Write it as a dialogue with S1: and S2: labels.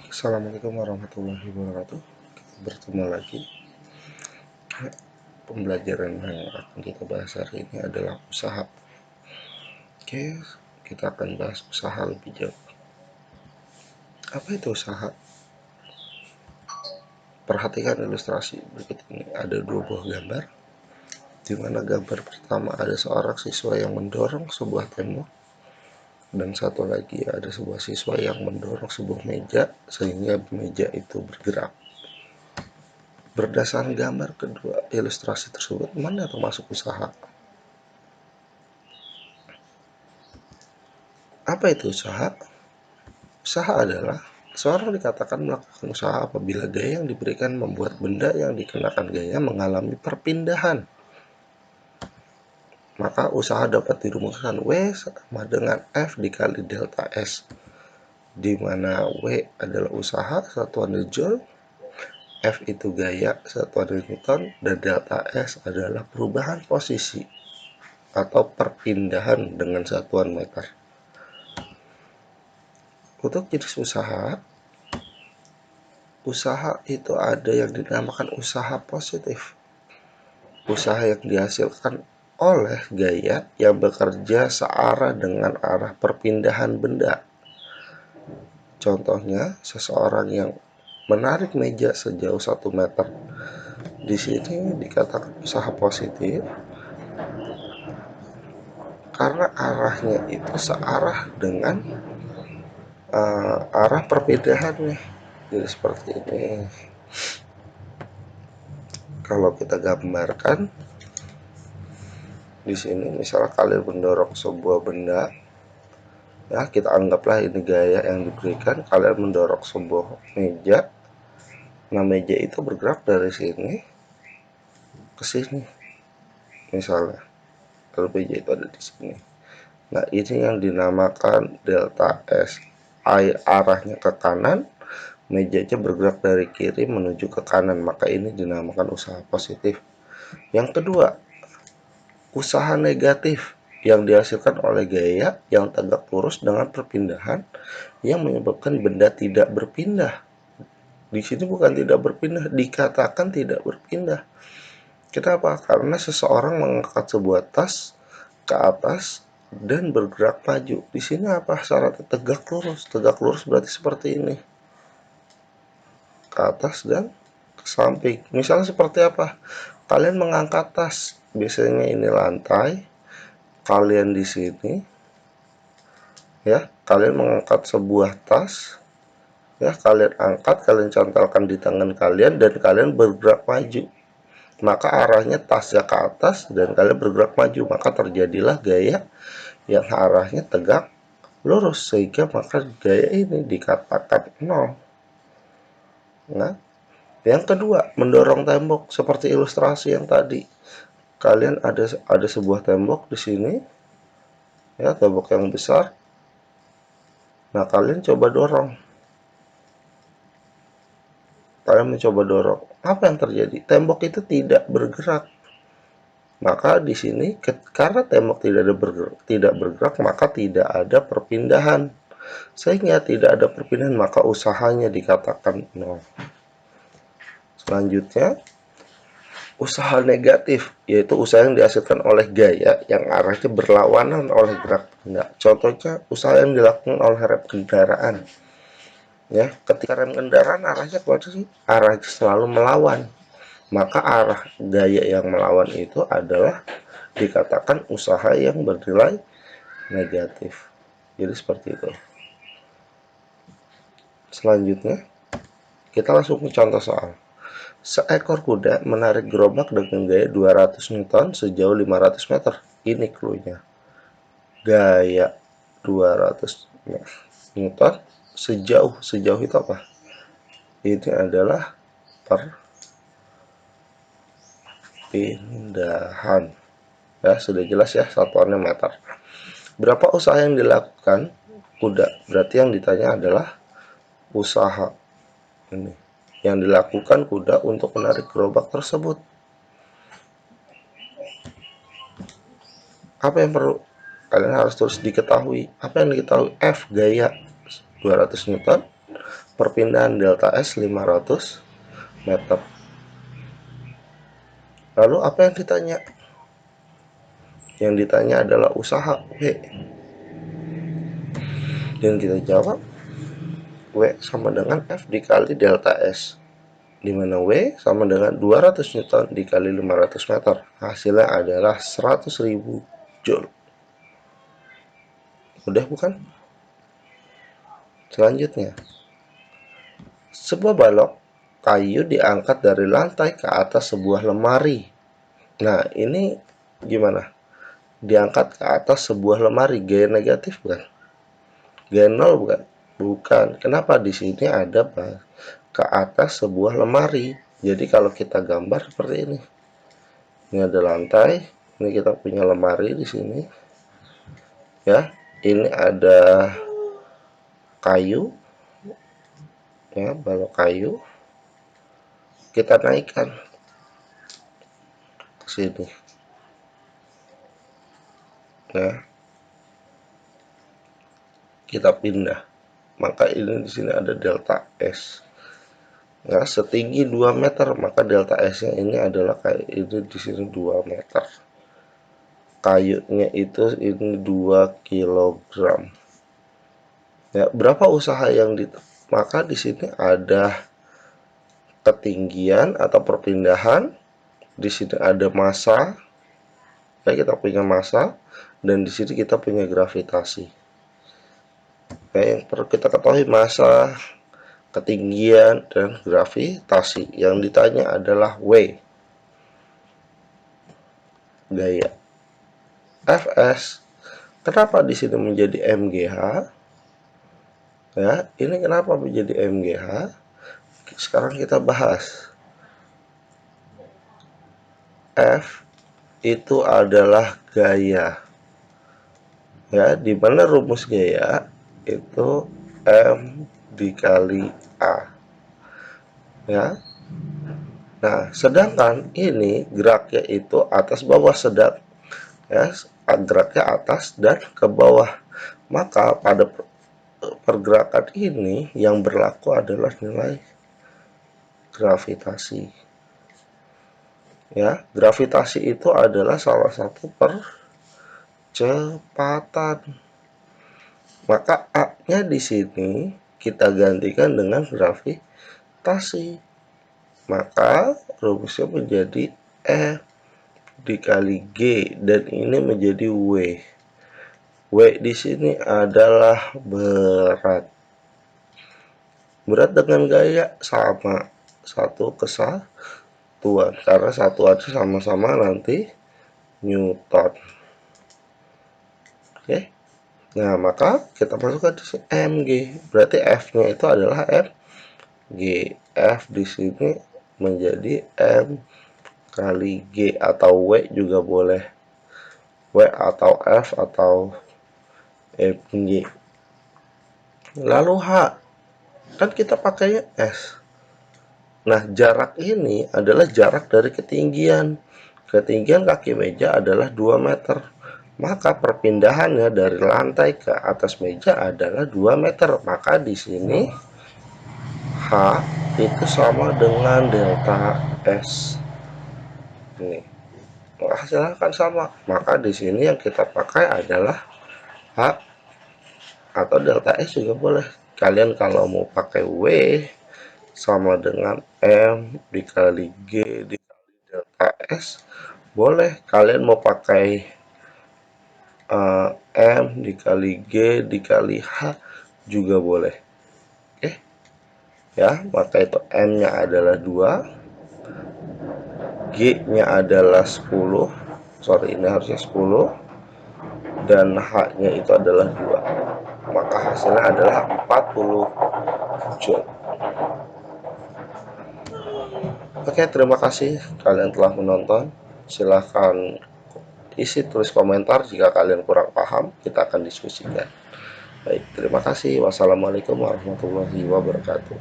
S1: Assalamualaikum warahmatullahi wabarakatuh. Bertemu lagi. Pembelajaran yang akan kita bahas hari ini adalah usaha. Oke, kita akan bahas usaha lebih jauh. Apa itu usaha? Perhatikan ilustrasi berikut ini. Ada dua buah gambar, di mana gambar pertama ada seorang siswa yang mendorong sebuah tembok, dan satu lagi ada sebuah siswa yang mendorong sebuah meja sehingga meja itu bergerak. Berdasarkan gambar kedua ilustrasi tersebut, mana yang termasuk usaha? Apa itu usaha? Usaha adalah seorang dikatakan melakukan usaha apabila gaya yang diberikan membuat benda yang dikenakan gaya mengalami perpindahan. Maka usaha dapat dirumuskan W sama dengan F dikali delta S, di mana W adalah usaha, satuan Joule, F itu gaya, satuan Newton, dan delta S adalah perubahan posisi atau perpindahan dengan satuan meter. Untuk jenis usaha itu ada yang dinamakan usaha positif. Usaha yang dihasilkan oleh gaya yang bekerja searah dengan arah perpindahan benda. Contohnya, seseorang yang menarik meja sejauh 1 meter. Di sini dikatakan usaha positif karena arahnya itu searah dengan arah perpindahannya. Jadi seperti ini. Kalau kita gambarkan di sini, misalnya kalian mendorong sebuah benda, ya kita anggaplah ini gaya yang diberikan, kalian mendorong sebuah meja. Nah, meja itu bergerak dari sini ke sini, misalnya kalau meja itu ada di sini. Nah, ini yang dinamakan delta S. Arahnya ke kanan, mejanya bergerak dari kiri menuju ke kanan, maka ini dinamakan usaha positif. Yang kedua, usaha negatif yang dihasilkan oleh gaya yang tegak lurus dengan perpindahan yang menyebabkan benda tidak berpindah. Di sini bukan tidak berpindah, dikatakan tidak berpindah. Kenapa? Karena seseorang mengangkat sebuah tas ke atas dan bergerak maju. Di sini apa syaratnya? Tegak lurus. Tegak lurus berarti seperti ini, ke atas dan ke samping. Misalnya seperti apa? Kalian mengangkat tas, biasanya ini lantai, kalian di sini, ya, kalian mengangkat sebuah tas, ya, kalian angkat, kalian cantalkan di tangan kalian, dan kalian bergerak maju. Maka arahnya tasnya ke atas dan kalian bergerak maju, maka terjadilah gaya yang arahnya tegak lurus, sehingga maka gaya ini dikatakan nol. Nah, yang kedua, mendorong tembok seperti ilustrasi yang tadi. Kalian ada sebuah tembok di sini, ya, tembok yang besar. Nah, kalian coba dorong. Kalian mencoba dorong. Apa yang terjadi? Tembok itu tidak bergerak. Maka di sini karena tembok tidak bergerak, maka tidak ada perpindahan. Sehingga tidak ada perpindahan, maka usahanya dikatakan nol. Selanjutnya, usaha negatif, yaitu usaha yang dihasilkan oleh gaya yang arahnya berlawanan oleh gerak benda. Contohnya, usaha yang dilakukan oleh rem kendaraan. Ya, ketika rem kendaraan arahnya kemana sih? Arahnya selalu melawan. Maka arah gaya yang melawan itu adalah dikatakan usaha yang bernilai negatif. Jadi seperti itu. Selanjutnya, kita langsung ke contoh soal. Seekor kuda menarik gerobak dengan gaya 200 Newton sejauh 500 meter. Ini clue-nya. Gaya 200 Newton sejauh itu apa? Ini adalah perpindahan. Ya, sudah jelas ya, satuannya meter. Berapa usaha yang dilakukan kuda? Berarti yang ditanya adalah usaha ini yang dilakukan kuda untuk menarik gerobak tersebut. Apa yang perlu kalian harus terus diketahui? Apa yang diketahui? F gaya 200 Newton, perpindahan delta S 500 meter. Lalu apa yang ditanya? Yang ditanya adalah usaha W. Dan kita jawab W sama dengan F dikali delta S, di mana W sama dengan 200 Newton dikali 500 meter. Hasilnya adalah 100.000 Joule. Mudah bukan? Selanjutnya, sebuah balok kayu diangkat dari lantai ke atas sebuah lemari. Nah, ini gimana? Diangkat ke atas sebuah lemari, gaya negatif bukan? Gaya nol bukan? Bukan. Kenapa di sini ada ke atas sebuah lemari? Jadi kalau kita gambar seperti ini. Ini ada lantai, ini kita punya lemari di sini. Ya, ini ada kayu. Ya, balok kayu. Kita naikkan ke sini. Nah, kita pindah. Maka ini di sini ada delta S. Ya, setinggi 2 meter, maka delta S-nya ini adalah kayak ini di sini 2 meter. Kayunya itu ini 2 kg. Ya, berapa usaha yang maka di sini ada ketinggian atau perpindahan, di sini ada massa. Ya, kita punya massa dan di sini kita punya gravitasi. Ya, yang perlu kita ketahui massa, ketinggian, dan gravitasi. Yang ditanya adalah W, gaya. Fs, kenapa di sini menjadi mgh? Ya, ini kenapa menjadi mgh? Sekarang kita bahas. F itu adalah gaya. Ya, di mana rumus gaya itu M dikali A. Ya. Nah, sedangkan ini geraknya itu atas bawah, sedang ya, geraknya atas dan ke bawah. Maka pada pergerakan ini yang berlaku adalah nilai gravitasi. Ya, gravitasi itu adalah salah satu percepatan. Maka A-nya di sini kita gantikan dengan gravitasi. Maka rumusnya menjadi F dikali G dan ini menjadi W. W di sini adalah berat. Berat dengan gaya sama, satu kesatuan karena satuannya sama-sama nanti Newton. Oke. Nah, maka kita masukkan di sini mg. Berarti F-nya itu adalah mg. F di sini menjadi M kali G atau W juga boleh. W atau F atau mg. Lalu H, kan kita pakainya S. Nah, jarak ini adalah jarak dari ketinggian. Ketinggian kaki meja adalah 2 meter. Maka perpindahannya dari lantai ke atas meja adalah 2 meter. Maka di sini H itu sama dengan delta S. Ini. Hasilnya kan sama. Maka di sini yang kita pakai adalah H atau delta S juga boleh. Kalian kalau mau pakai W sama dengan M dikali G dikali delta S, boleh. Kalian mau pakai M dikali G dikali H juga boleh. Oke. Ya, maka itu M-nya adalah 2, G-nya adalah 10. Sorry, ini harusnya 10. Dan H-nya itu adalah 2. Maka hasilnya adalah 40 Joule. Oke, terima kasih kalian telah menonton. Silahkan isi tulis komentar jika kalian kurang paham, kita akan diskusikan. Baik, terima kasih. Wassalamualaikum warahmatullahi wabarakatuh.